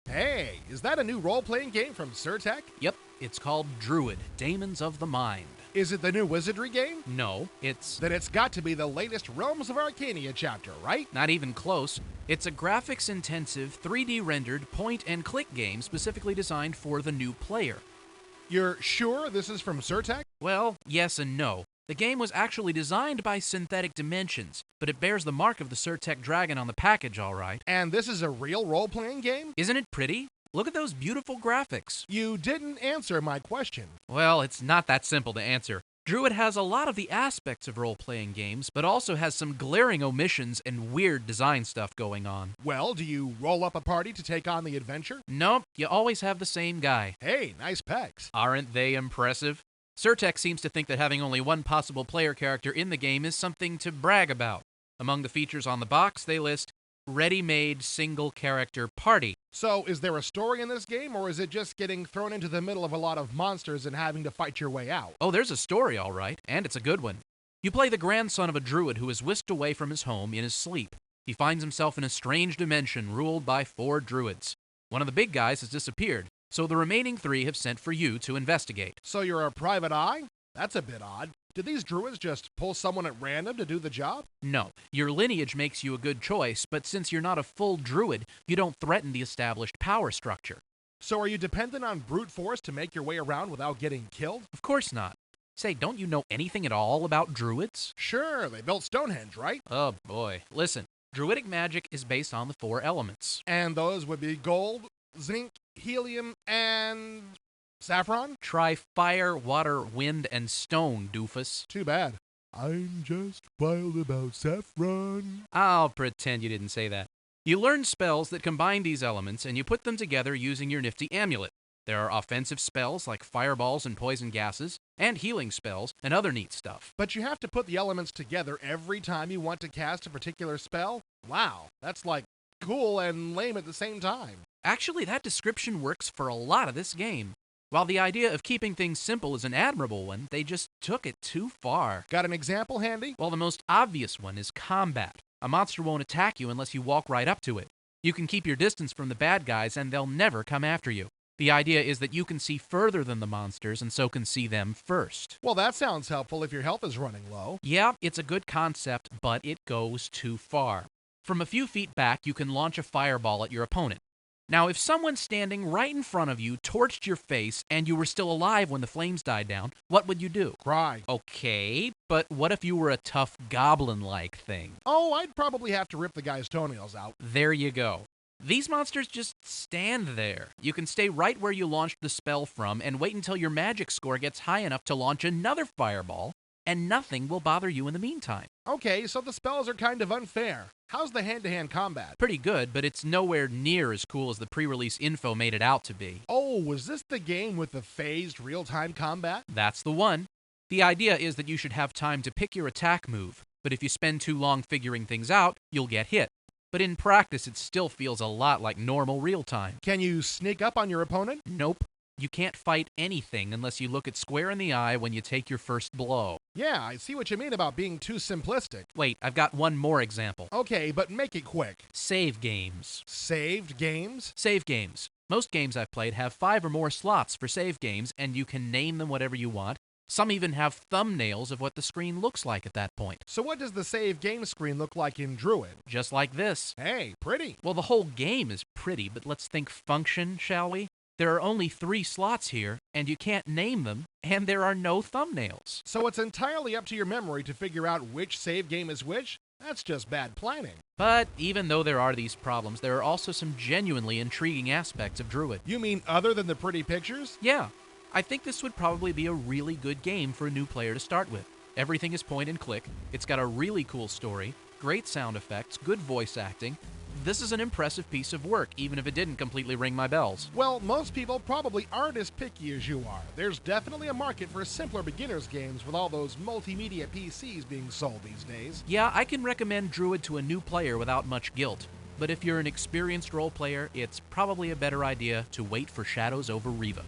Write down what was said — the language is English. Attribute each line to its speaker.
Speaker 1: Hey, is that a new role-playing game from Surtech?
Speaker 2: Yep, it's called Druid, Daemons of the Mind.
Speaker 1: Is it the new wizardry game?
Speaker 2: No, it's
Speaker 1: Then it's got to be the latest Realms of Arcania chapter, right?
Speaker 2: not even close. It's a graphics-intensive, 3D rendered point-and-click game specifically designed for the new player.
Speaker 1: You're sure this is from Surtech?
Speaker 2: Well, yes and no. The game was actually designed by Synthetic Dimensions, but it bears the mark of the Surtech Dragon on the package, all right.
Speaker 1: And this is a real role-playing game?
Speaker 2: Isn't it pretty? Look at those beautiful graphics.
Speaker 1: You didn't answer my question.
Speaker 2: Well, it's not that simple to answer. Druid has a lot of the aspects of role-playing games, but also has some glaring omissions and weird design stuff going on.
Speaker 1: Well, do you roll up a party to take on the adventure?
Speaker 2: Nope, you always have the same guy.
Speaker 1: Hey, nice pecs.
Speaker 2: Aren't they impressive? Surtech seems to think that having only one possible player character in the game is something to brag about. Among the features on the box, they list ready-made single-character party.
Speaker 1: So, is there a story in this game, or is it just getting thrown into the middle of a lot of monsters and having to fight your way out?
Speaker 2: Oh, there's a story, all right, and it's a good one. You play the grandson of a druid who is whisked away from his home in his sleep. He finds himself in a strange dimension ruled by 4 druids. One of the big guys has disappeared, so the remaining 3 have sent for you to investigate.
Speaker 1: So you're a private eye? That's a bit odd. Did these druids just pull someone at random to do the job?
Speaker 2: No, your lineage makes you a good choice, but since you're not a full druid, you don't threaten the established power structure.
Speaker 1: So are you dependent on brute force to make your way around without getting killed?
Speaker 2: Of course not. Say, don't you know anything at all about druids?
Speaker 1: Sure, they built Stonehenge, right?
Speaker 2: Oh boy. Listen, druidic magic is based on the 4 elements.
Speaker 1: And those would be gold, zinc, helium, and saffron?
Speaker 2: Try fire, water, wind, and stone, doofus.
Speaker 1: Too bad. I'm just wild about saffron.
Speaker 2: I'll pretend you didn't say that. You learn spells that combine these elements, and you put them together using your nifty amulet. There are offensive spells like fireballs and poison gases, and healing spells, and other neat stuff.
Speaker 1: But you have to put the elements together every time you want to cast a particular spell? Wow, that's like cool and lame at the same time.
Speaker 2: Actually, that description works for a lot of this game. While the idea of keeping things simple is an admirable one, they just took it too far.
Speaker 1: Got an example handy?
Speaker 2: Well, the most obvious one is combat. A monster won't attack you unless you walk right up to it. You can keep your distance from the bad guys and they'll never come after you. The idea is that you can see further than the monsters and so can see them first.
Speaker 1: Well, that sounds helpful if your health is running low.
Speaker 2: Yeah, it's a good concept, but it goes too far. From a few feet back, you can launch a fireball at your opponent. Now, if someone standing right in front of you torched your face and you were still alive when the flames died down, what would you do?
Speaker 1: Cry.
Speaker 2: Okay, but what if you were a tough goblin-like thing?
Speaker 1: Oh, I'd probably have to rip the guy's toenails out.
Speaker 2: There you go. These monsters just stand there. You can stay right where you launched the spell from and wait until your magic score gets high enough to launch another fireball, and nothing will bother you in the meantime.
Speaker 1: Okay, so the spells are kind of unfair. How's the hand-to-hand combat?
Speaker 2: Pretty good, but it's nowhere near as cool as the pre-release info made it out to be.
Speaker 1: Oh, was this the game with the phased real-time combat?
Speaker 2: That's the one. The idea is that you should have time to pick your attack move, but if you spend too long figuring things out, you'll get hit. But in practice, it still feels a lot like normal real-time.
Speaker 1: Can you sneak up on your opponent?
Speaker 2: Nope. You can't fight anything unless you look it square in the eye when you take your first blow.
Speaker 1: Yeah, I see what you mean about being too simplistic.
Speaker 2: Wait, I've got one more example.
Speaker 1: Okay, but make it quick.
Speaker 2: Save games.
Speaker 1: Saved games?
Speaker 2: Save games. Most games I've played have 5 or more slots for save games, and you can name them whatever you want. Some even have thumbnails of what the screen looks like at that point.
Speaker 1: So what does the save game screen look like in Druid?
Speaker 2: Just like this.
Speaker 1: Hey, pretty.
Speaker 2: Well, the whole game is pretty, but let's think function, shall we? There are only 3 slots here, and you can't name them, and there are no thumbnails.
Speaker 1: So it's entirely up to your memory to figure out which save game is which? That's just bad planning.
Speaker 2: But even though there are these problems, there are also some genuinely intriguing aspects of Druid.
Speaker 1: You mean other than the pretty pictures?
Speaker 2: Yeah, I think this would probably be a really good game for a new player to start with. Everything is point and click, it's got a really cool story, great sound effects, good voice acting. This is an impressive piece of work, even if it didn't completely ring my bells.
Speaker 1: Well, most people probably aren't as picky as you are. There's definitely a market for simpler beginners games with all those multimedia PCs being sold these days.
Speaker 2: Yeah, I can recommend Druid to a new player without much guilt. But if you're an experienced role player, it's probably a better idea to wait for Shadows over Riva.